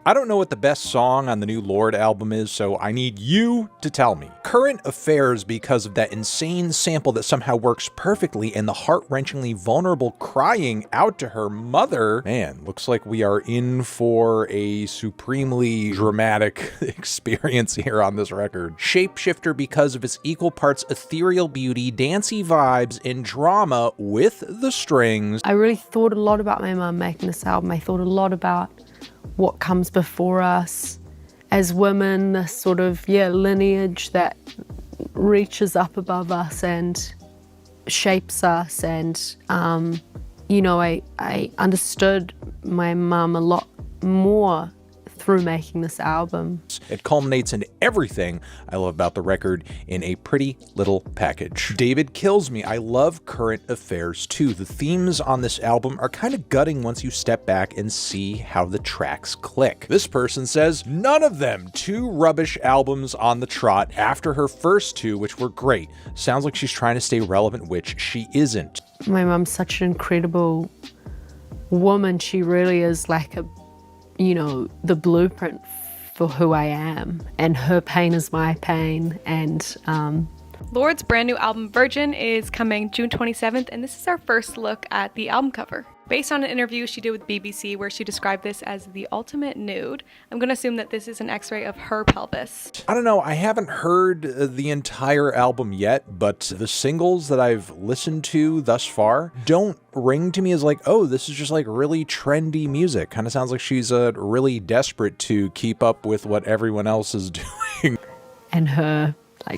I don't know what the best song on the new Lorde album is, so I need you to tell me. Current Affairs, because of that insane sample that somehow works perfectly, and the heart-wrenchingly vulnerable crying out to her mother. Man, looks like we are in for a supremely dramatic experience here on this record. Shapeshifter, because of its equal parts ethereal beauty, dancey vibes, and drama with the strings. I really thought a lot about my mum making this album. I thought a lot about what comes before us as women, this sort of, lineage that reaches up above us and shapes us. And, I understood my mum a lot more through making this album. It culminates in everything I love about the record in a pretty little package. David kills me. I love Current Affairs too. The themes on this album are kind of gutting once you step back and see how the tracks click. This person says, none of them. 2 rubbish albums on the trot after her first 2, which were great. Sounds like she's trying to stay relevant, which she isn't. My mum's such an incredible woman. She really is like the blueprint for who I am, and her pain is my pain. And Lorde's brand new album Virgin is coming June 27th, and this is our first look at the album cover. Based on an interview she did with BBC where she described this as the ultimate nude, I'm going to assume that this is an x-ray of her pelvis. I don't know, I haven't heard the entire album yet, but the singles that I've listened to thus far don't ring to me as like, oh, this is just like really trendy music. Kind of sounds like she's really desperate to keep up with what everyone else is doing. And her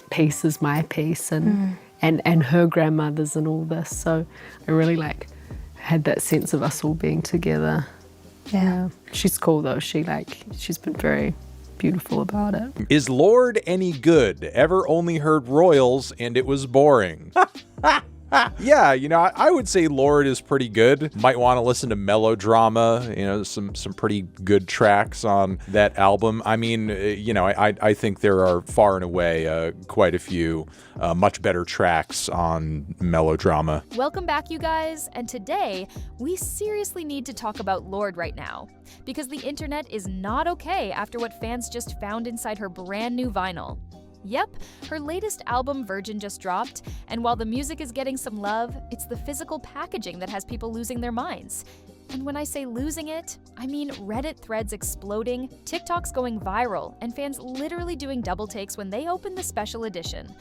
piece is my piece, and her grandmother's and all this. So I really had that sense of us all being together. Yeah. She's cool though. She's been very beautiful about it. Is Lorde any good? Ever only heard Royals and it was boring. Yeah, I would say Lorde is pretty good. Might want to listen to Melodrama, some pretty good tracks on that album. I mean, I think there are far and away quite a few much better tracks on Melodrama. Welcome back, you guys, and today we seriously need to talk about Lorde right now, because the internet is not okay after what fans just found inside her brand new vinyl. Yep, her latest album Virgin just dropped, and while the music is getting some love, it's the physical packaging that has people losing their minds. And when I say losing it, I mean Reddit threads exploding, TikToks going viral, and fans literally doing double takes when they open the special edition.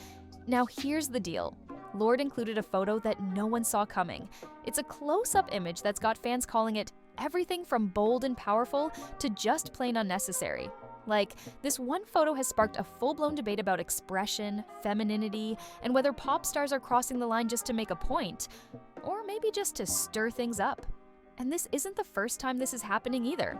Now here's the deal. Lorde included a photo that no one saw coming. It's a close-up image that's got fans calling it everything from bold and powerful to just plain unnecessary. This one photo has sparked a full-blown debate about expression, femininity, and whether pop stars are crossing the line just to make a point, or maybe just to stir things up. And this isn't the first time this is happening either.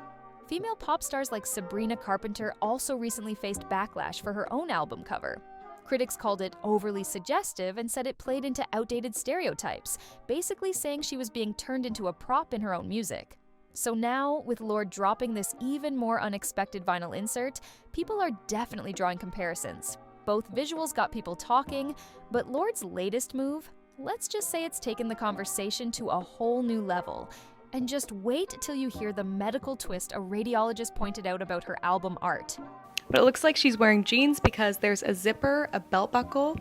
Female pop stars like Sabrina Carpenter also recently faced backlash for her own album cover. Critics called it overly suggestive and said it played into outdated stereotypes, basically saying she was being turned into a prop in her own music. So now, with Lorde dropping this even more unexpected vinyl insert, people are definitely drawing comparisons. Both visuals got people talking, but Lorde's latest move, let's just say it's taken the conversation to a whole new level. And just wait till you hear the medical twist a radiologist pointed out about her album art. But it looks like she's wearing jeans because there's a zipper, a belt buckle,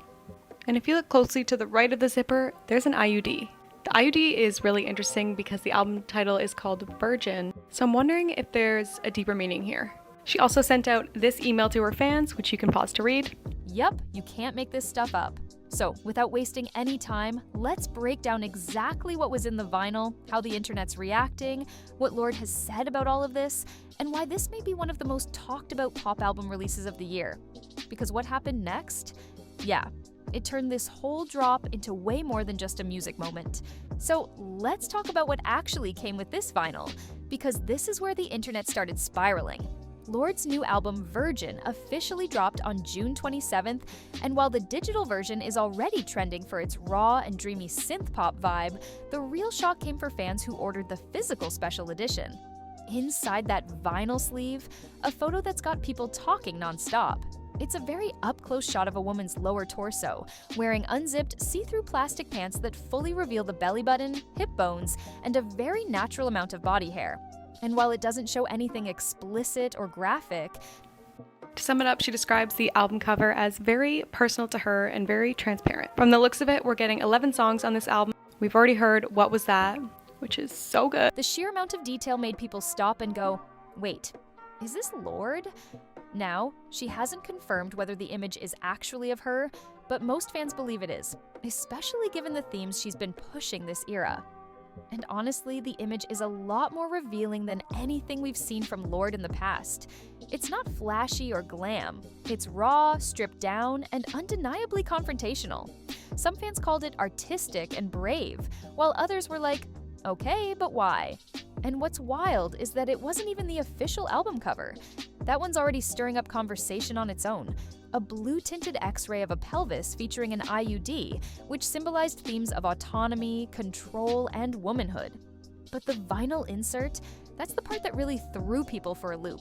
and if you look closely to the right of the zipper, there's an IUD. The IUD is really interesting because the album title is called Virgin, so I'm wondering if there's a deeper meaning here. She also sent out this email to her fans, which you can pause to read. Yep, you can't make this stuff up. So, without wasting any time, let's break down exactly what was in the vinyl, how the internet's reacting, what Lorde has said about all of this, and why this may be one of the most talked about pop album releases of the year. Because what happened next? Yeah, it turned this whole drop into way more than just a music moment. So let's talk about what actually came with this vinyl, because this is where the internet started spiraling. Lorde's new album Virgin officially dropped on June 27th, and while the digital version is already trending for its raw and dreamy synth-pop vibe, the real shock came for fans who ordered the physical special edition. Inside that vinyl sleeve, a photo that's got people talking nonstop. It's a very up-close shot of a woman's lower torso, wearing unzipped, see-through plastic pants that fully reveal the belly button, hip bones, and a very natural amount of body hair. And while it doesn't show anything explicit or graphic, To sum it up, she describes the album cover as very personal to her and very transparent. From the looks of it, we're getting 11 songs on this album. We've already heard What Was That, which is so good. the sheer amount of detail made people stop and go, wait, is this Lorde? Now, she hasn't confirmed whether the image is actually of her, but most fans believe it is, especially given the themes she's been pushing this era. And honestly, the image is a lot more revealing than anything we've seen from Lorde in the past. It's not flashy or glam. It's raw, stripped down, and undeniably confrontational. Some fans called it artistic and brave, while others were like, okay, but why? And what's wild is that it wasn't even the official album cover. That one's already stirring up conversation on its own. A blue-tinted X-ray of a pelvis featuring an IUD, which symbolized themes of autonomy, control, and womanhood. But the vinyl insert, that's the part that really threw people for a loop.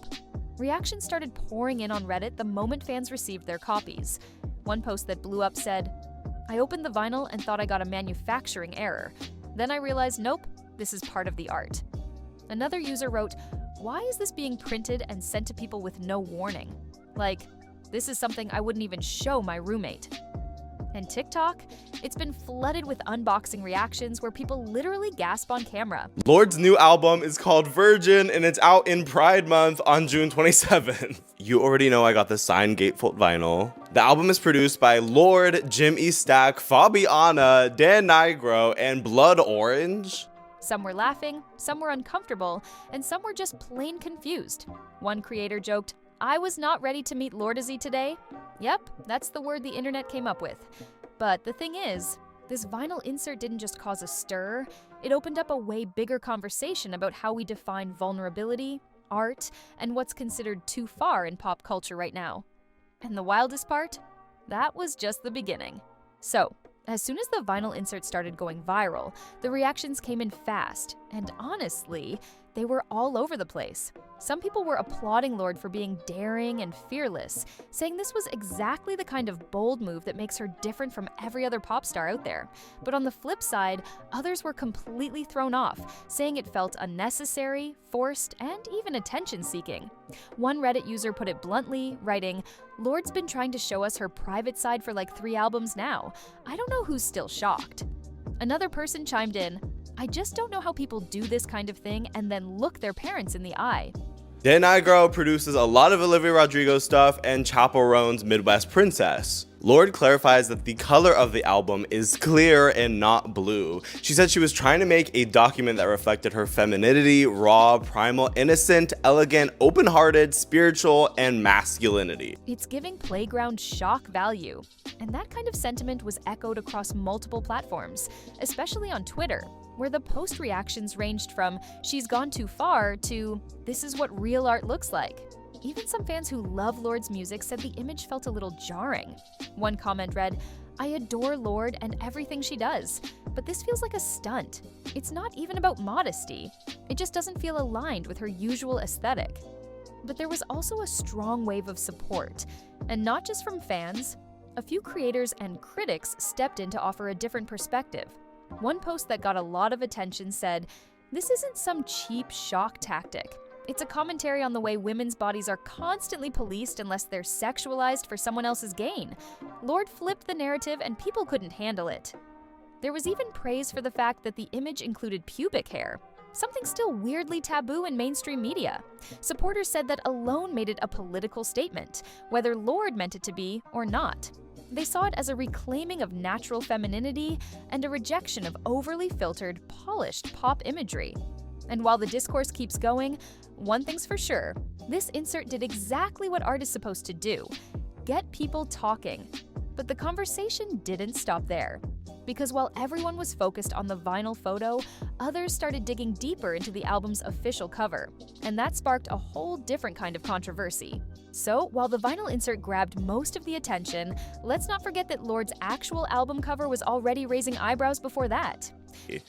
Reactions started pouring in on Reddit the moment fans received their copies. One post that blew up said, "I opened the vinyl and thought I got a manufacturing error. Then I realized, nope, this is part of the art." Another user wrote, "Why is this being printed and sent to people with no warning? Like, this is something I wouldn't even show my roommate." And TikTok, it's been flooded with unboxing reactions where people literally gasp on camera. Lorde's new album is called Virgin, and it's out in Pride Month on June 27th. You already know I got the signed gatefold vinyl. The album is produced by Lorde, Jim E. Stack, Fabiana, Dan Nigro, and Blood Orange. Some were laughing, some were uncomfortable, and some were just plain confused. One creator joked, "I was not ready to meet Lorde today." Yep, that's the word the internet came up with. But the thing is, this vinyl insert didn't just cause a stir, it opened up a way bigger conversation about how we define vulnerability, art, and what's considered too far in pop culture right now. And the wildest part? That was just the beginning. So, as soon as the vinyl insert started going viral, the reactions came in fast, and honestly, they were all over the place. Some people were applauding Lorde for being daring and fearless, saying this was exactly the kind of bold move that makes her different from every other pop star out there. But on the flip side, others were completely thrown off, saying it felt unnecessary, forced, and even attention-seeking. One Reddit user put it bluntly, writing, "Lorde's been trying to show us her private side for like 3 albums now. I don't know who's still shocked." Another person chimed in, "I just don't know how people do this kind of thing and then look their parents in the eye." Dan Nigro produces a lot of Olivia Rodrigo stuff and Chappell Roan's Midwest Princess. Lorde clarifies that the color of the album is clear and not blue. She said she was trying to make a document that reflected her femininity, raw, primal, innocent, elegant, open-hearted, spiritual, and masculinity. It's giving playground shock value. And that kind of sentiment was echoed across multiple platforms, especially on Twitter, where the post reactions ranged from "she's gone too far" to "this is what real art looks like." Even some fans who love Lorde's music said the image felt a little jarring. One comment read, "I adore Lorde and everything she does, but this feels like a stunt. It's not even about modesty. It just doesn't feel aligned with her usual aesthetic." But there was also a strong wave of support, and not just from fans. A few creators and critics stepped in to offer a different perspective. One post that got a lot of attention said, "This isn't some cheap shock tactic. It's a commentary on the way women's bodies are constantly policed unless they're sexualized for someone else's gain. Lorde flipped the narrative and people couldn't handle it." There was even praise for the fact that the image included pubic hair, something still weirdly taboo in mainstream media. Supporters said that alone made it a political statement, whether Lorde meant it to be or not. They saw it as a reclaiming of natural femininity and a rejection of overly filtered, polished pop imagery. And while the discourse keeps going, one thing's for sure, this insert did exactly what art is supposed to do: get people talking. But the conversation didn't stop there. Because while everyone was focused on the vinyl photo, others started digging deeper into the album's official cover, and that sparked a whole different kind of controversy. So, while the vinyl insert grabbed most of the attention, let's not forget that Lorde's actual album cover was already raising eyebrows before that.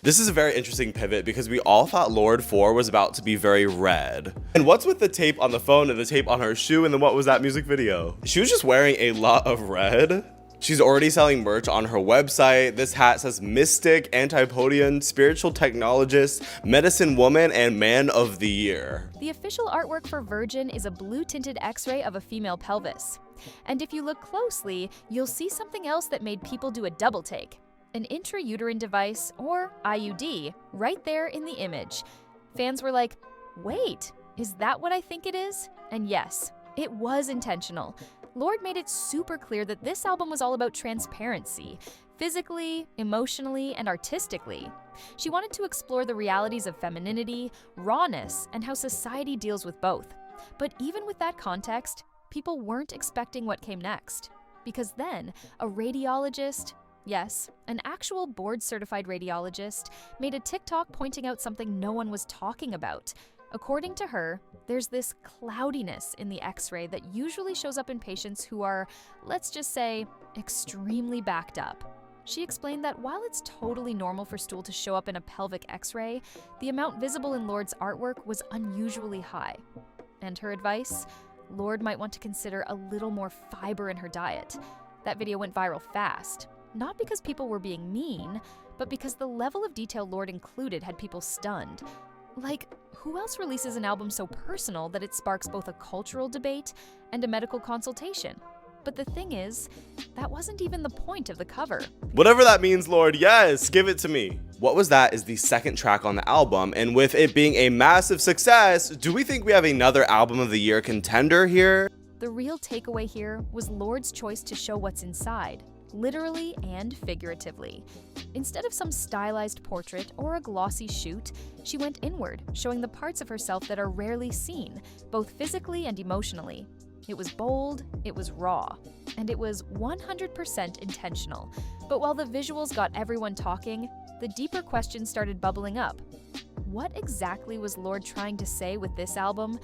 This is a very interesting pivot because we all thought Lorde 4 was about to be very red. And what's with the tape on the phone and the tape on her shoe, and then what was that music video? She was just wearing a lot of red. She's already selling merch on her website. This hat says Mystic, Antipodian, Spiritual Technologist, Medicine Woman, and Man of the Year. The official artwork for Virgin is a blue-tinted X-ray of a female pelvis. And if you look closely, you'll see something else that made people do a double take. An intrauterine device, or IUD, right there in the image. Fans were like, wait, is that what I think it is? And yes, it was intentional. Lorde made it super clear that this album was all about transparency, physically, emotionally, and artistically. She wanted to explore the realities of femininity, rawness, and how society deals with both. But even with that context, people weren't expecting what came next. Because then, a radiologist, yes, an actual board-certified radiologist, made a TikTok pointing out something no one was talking about. According to her, there's this cloudiness in the X-ray that usually shows up in patients who are, let's just say, extremely backed up. She explained that while it's totally normal for stool to show up in a pelvic X-ray, the amount visible in Lorde's artwork was unusually high. And her advice? Lorde might want to consider a little more fiber in her diet. That video went viral fast, not because people were being mean, but because the level of detail Lorde included had people stunned. Like, who else releases an album so personal that it sparks both a cultural debate and a medical consultation? But the thing is, that wasn't even the point of the cover. Whatever that means, Lorde, yes, give it to me. What Was That is the second track on the album, and with it being a massive success, do we think we have another Album of the Year contender here? The real takeaway here was Lorde's choice to show what's inside, literally and figuratively. Instead of some stylized portrait or a glossy shoot, she went inward, showing the parts of herself that are rarely seen, both physically and emotionally. It was bold, it was raw, and it was 100% intentional. But while the visuals got everyone talking, the deeper questions started bubbling up. What exactly was Lorde trying to say with this album?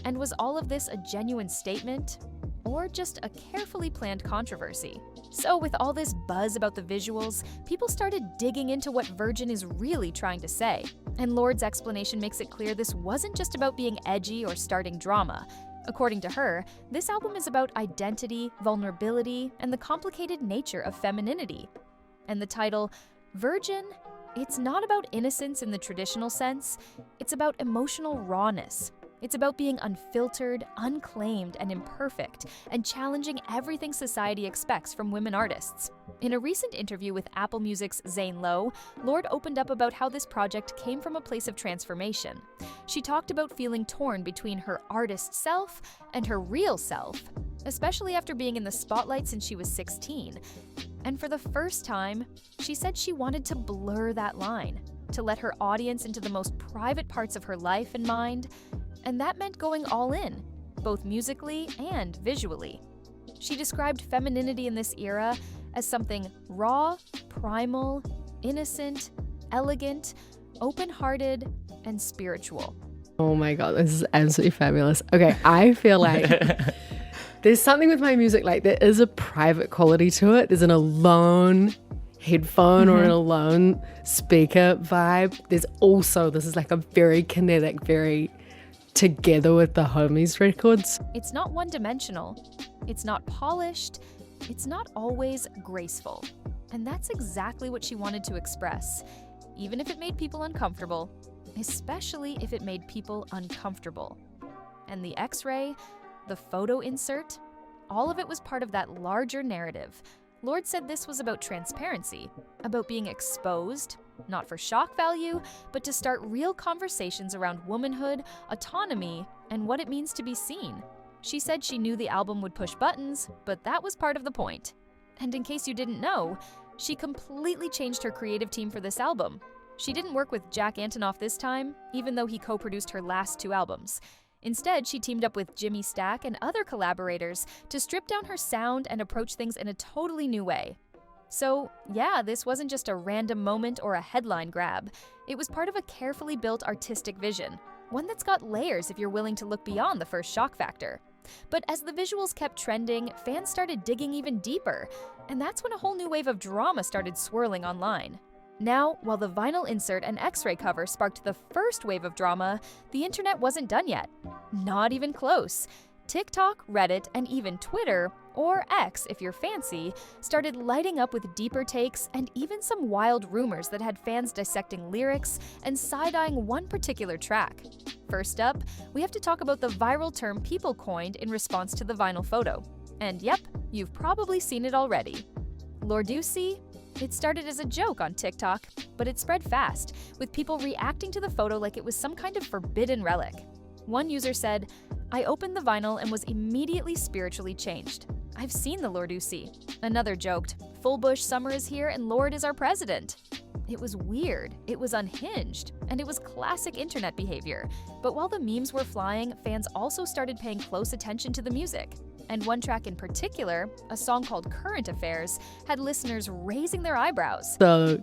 And was all of this a genuine statement? Or just a carefully planned controversy? So with all this buzz about the visuals, people started digging into what Virgin is really trying to say. And Lorde's explanation makes it clear this wasn't just about being edgy or starting drama. According to her, this album is about identity, vulnerability, and the complicated nature of femininity. And the title, Virgin, it's not about innocence in the traditional sense, it's about emotional rawness. It's about being unfiltered, unclaimed, and imperfect, and challenging everything society expects from women artists. In a recent interview with Apple Music's Zane Lowe, Lorde opened up about how this project came from a place of transformation. She talked about feeling torn between her artist self and her real self, especially after being in the spotlight since she was 16. And for the first time, she said she wanted to blur that line, to let her audience into the most private parts of her life and mind. And that meant going all in, both musically and visually. She described femininity in this era as something raw, primal, innocent, elegant, open-hearted, and spiritual. Oh my God, this is absolutely fabulous. Okay, I feel like there's something with my music, like there is a private quality to it. There's an alone headphone or an alone speaker vibe. There's also, this is like a very kinetic, very together with the Homies records. It's not one-dimensional, it's not polished, it's not always graceful. And that's exactly what she wanted to express, even if it made people uncomfortable, especially if it made people uncomfortable. And the X-ray, the photo insert, all of it was part of that larger narrative. Lorde said this was about transparency, about being exposed, not for shock value, but to start real conversations around womanhood, autonomy, and what it means to be seen. She said she knew the album would push buttons, but that was part of the point. And in case you didn't know, she completely changed her creative team for this album. She didn't work with Jack Antonoff this time, even though he co-produced her last two albums. Instead, she teamed up with Jimmy Stack and other collaborators to strip down her sound and approach things in a totally new way. So, yeah, this wasn't just a random moment or a headline grab. It was part of a carefully built artistic vision, one that's got layers if you're willing to look beyond the first shock factor. But as the visuals kept trending, fans started digging even deeper, and that's when a whole new wave of drama started swirling online. Now, while the vinyl insert and X-ray cover sparked the first wave of drama, the internet wasn't done yet. Not even close. TikTok, Reddit, and even Twitter, or X if you're fancy, started lighting up with deeper takes and even some wild rumors that had fans dissecting lyrics and side-eyeing one particular track. First up, we have to talk about the viral term people coined in response to the vinyl photo. And yep, you've probably seen it already. Lorde? It started as a joke on TikTok, but it spread fast, with people reacting to the photo like it was some kind of forbidden relic. One user said, "I opened the vinyl and was immediately spiritually changed. I've seen the Lorde." Another joked, "Full bush summer is here and Lorde is our president." It was weird, it was unhinged, and it was classic internet behavior. But while the memes were flying, fans also started paying close attention to the music. And one track in particular, a song called Current Affairs, had listeners raising their eyebrows. So,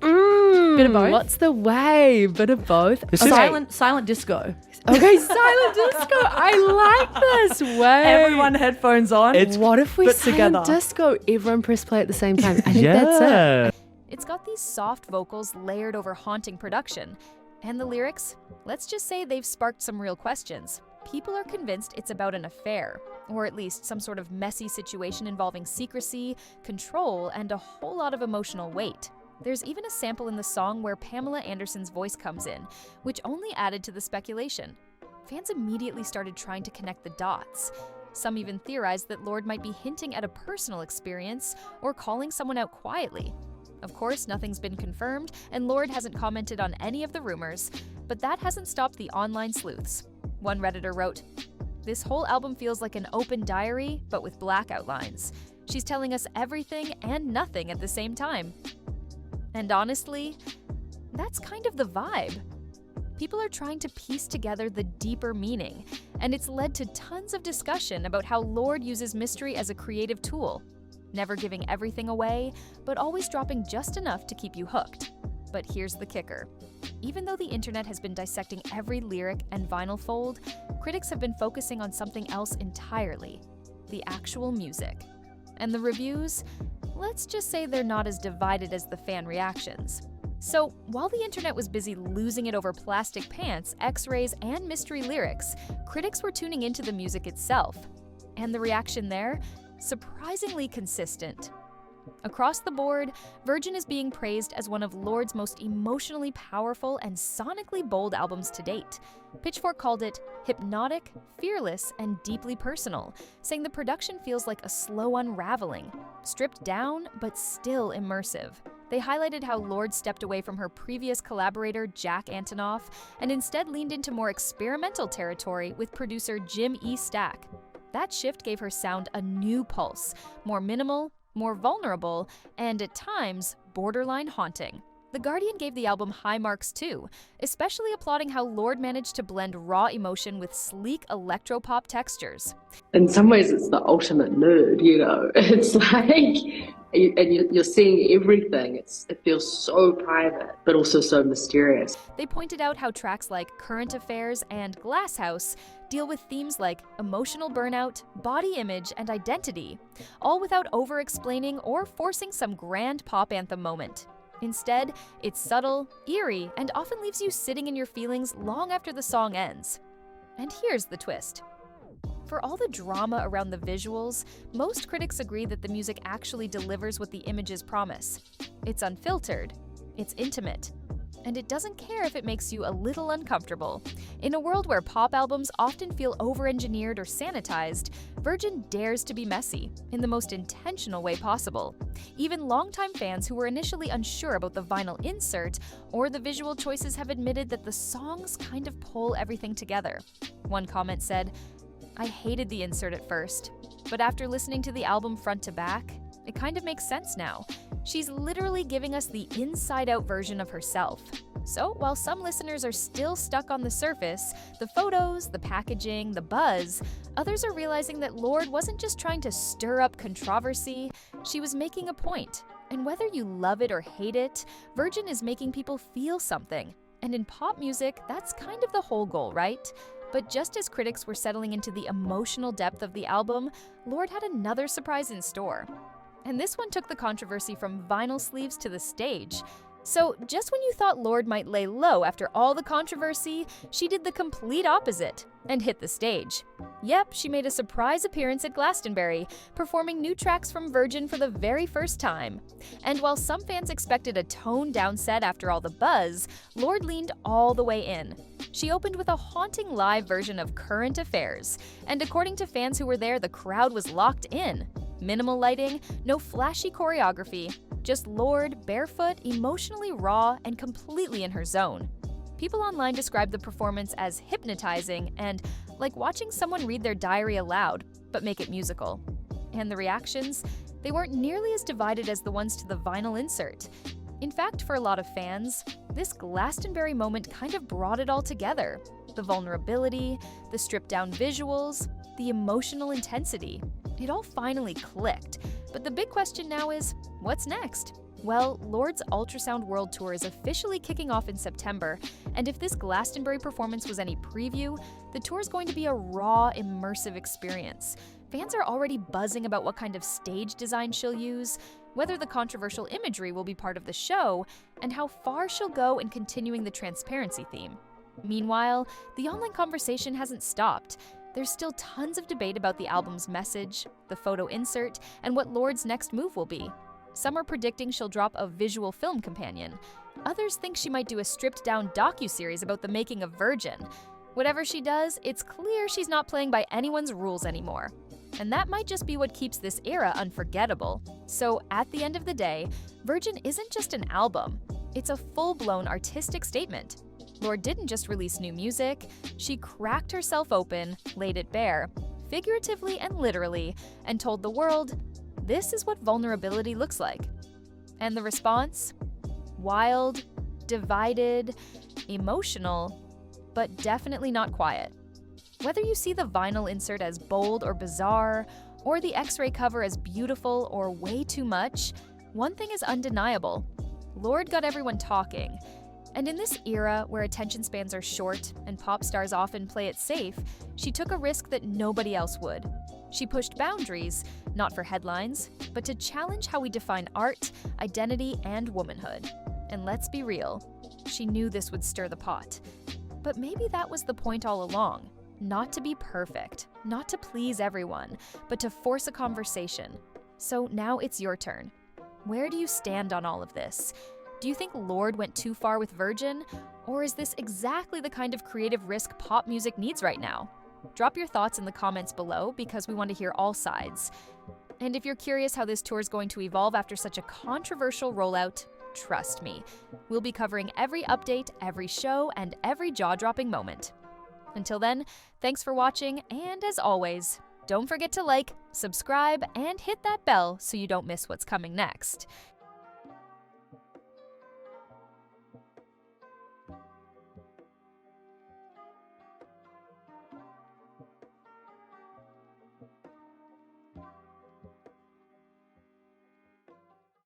Bit of both. what's the wave? Bit of both. Silent disco. Okay, silent disco. I like this. Wait. Everyone headphones on. What if we but silent together. disco? Everyone press play at the same time. I think that's it. It's got these soft vocals layered over haunting production. And the lyrics? Let's just say they've sparked some real questions. People are convinced it's about an affair, or at least some sort of messy situation involving secrecy, control, and a whole lot of emotional weight. There's even a sample in the song where Pamela Anderson's voice comes in, which only added to the speculation. Fans immediately started trying to connect the dots. Some even theorized that Lorde might be hinting at a personal experience or calling someone out quietly. Of course, nothing's been confirmed, and Lorde hasn't commented on any of the rumors, but that hasn't stopped the online sleuths. One Redditor wrote, "This whole album feels like an open diary, but with black outlines. She's telling us everything and nothing at the same time." And honestly, that's kind of the vibe. People are trying to piece together the deeper meaning, and it's led to tons of discussion about how Lorde uses mystery as a creative tool, never giving everything away, but always dropping just enough to keep you hooked. But here's the kicker. Even though the internet has been dissecting every lyric and vinyl fold, critics have been focusing on something else entirely: the actual music. And the reviews? Let's just say they're not as divided as the fan reactions. So, while the internet was busy losing it over plastic pants, x-rays, and mystery lyrics, critics were tuning into the music itself. And the reaction there? Surprisingly consistent. Across the board, Virgin is being praised as one of Lorde's most emotionally powerful and sonically bold albums to date. Pitchfork called it hypnotic, fearless, and deeply personal, saying the production feels like a slow unraveling, stripped down but still immersive. They highlighted how Lorde stepped away from her previous collaborator Jack Antonoff and instead leaned into more experimental territory with producer Jim E. Stack. That shift gave her sound a new pulse, more minimal, more vulnerable, and at times, borderline haunting. The Guardian gave the album high marks too, especially applauding how Lorde managed to blend raw emotion with sleek electropop textures. In some ways, it's the ultimate nerd, you know. It's like, you're seeing everything. It feels so private, but also so mysterious. They pointed out how tracks like Current Affairs and Glass House deal with themes like emotional burnout, body image, and identity, all without over-explaining or forcing some grand pop anthem moment. Instead, it's subtle, eerie, and often leaves you sitting in your feelings long after the song ends. And here's the twist. For all the drama around the visuals, most critics agree that the music actually delivers what the images promise. It's unfiltered, it's intimate, and it doesn't care if it makes you a little uncomfortable. In a world where pop albums often feel over-engineered or sanitized, Virgin dares to be messy, in the most intentional way possible. Even longtime fans who were initially unsure about the vinyl insert or the visual choices have admitted that the songs kind of pull everything together. One comment said, "I hated the insert at first, but after listening to the album front to back, it kind of makes sense now. She's literally giving us the inside-out version of herself." So, while some listeners are still stuck on the surface, the photos, the packaging, the buzz, others are realizing that Lorde wasn't just trying to stir up controversy, she was making a point. And whether you love it or hate it, Virgin is making people feel something. And in pop music, that's kind of the whole goal, right? But just as critics were settling into the emotional depth of the album, Lorde had another surprise in store. And this one took the controversy from vinyl sleeves to the stage. So, just when you thought Lorde might lay low after all the controversy, she did the complete opposite and hit the stage. Yep, she made a surprise appearance at Glastonbury, performing new tracks from Virgin for the very first time. And while some fans expected a toned-down set after all the buzz, Lorde leaned all the way in. She opened with a haunting live version of Current Affairs, and according to fans who were there, the crowd was locked in. Minimal lighting, no flashy choreography, just Lorde, barefoot, emotionally raw, and completely in her zone. People online described the performance as hypnotizing and like watching someone read their diary aloud, but make it musical. And the reactions? They weren't nearly as divided as the ones to the vinyl insert. In fact, for a lot of fans, this Glastonbury moment kind of brought it all together. The vulnerability, the stripped-down visuals, the emotional intensity. It all finally clicked. But the big question now is, what's next? Well, Lorde's Ultrasound World Tour is officially kicking off in September, and if this Glastonbury performance was any preview, the tour is going to be a raw, immersive experience. Fans are already buzzing about what kind of stage design she'll use, whether the controversial imagery will be part of the show, and how far she'll go in continuing the transparency theme. Meanwhile, the online conversation hasn't stopped. There's still tons of debate about the album's message, the photo insert, and what Lorde's next move will be. Some are predicting she'll drop a visual film companion. Others think she might do a stripped-down docuseries about the making of Virgin. Whatever she does, it's clear she's not playing by anyone's rules anymore. And that might just be what keeps this era unforgettable. So at the end of the day, Virgin isn't just an album. It's a full-blown artistic statement. Lorde didn't just release new music, she cracked herself open, laid it bare, figuratively and literally, and told the world, this is what vulnerability looks like. And the response? Wild, divided, emotional, but definitely not quiet. Whether you see the vinyl insert as bold or bizarre, or the X-ray cover as beautiful or way too much, one thing is undeniable. Lorde got everyone talking. And in this era where attention spans are short and pop stars often play it safe, she took a risk that nobody else would. She pushed boundaries, not for headlines, but to challenge how we define art, identity, and womanhood. And let's be real, she knew this would stir the pot. But maybe that was the point all along. Not to be perfect, not to please everyone, but to force a conversation. So now it's your turn. Where do you stand on all of this? Do you think Lorde went too far with Virgin? Or is this exactly the kind of creative risk pop music needs right now? Drop your thoughts in the comments below because we want to hear all sides. And if you're curious how this tour is going to evolve after such a controversial rollout, trust me, we'll be covering every update, every show, and every jaw-dropping moment. Until then, thanks for watching, and as always, don't forget to like, subscribe, and hit that bell so you don't miss what's coming next.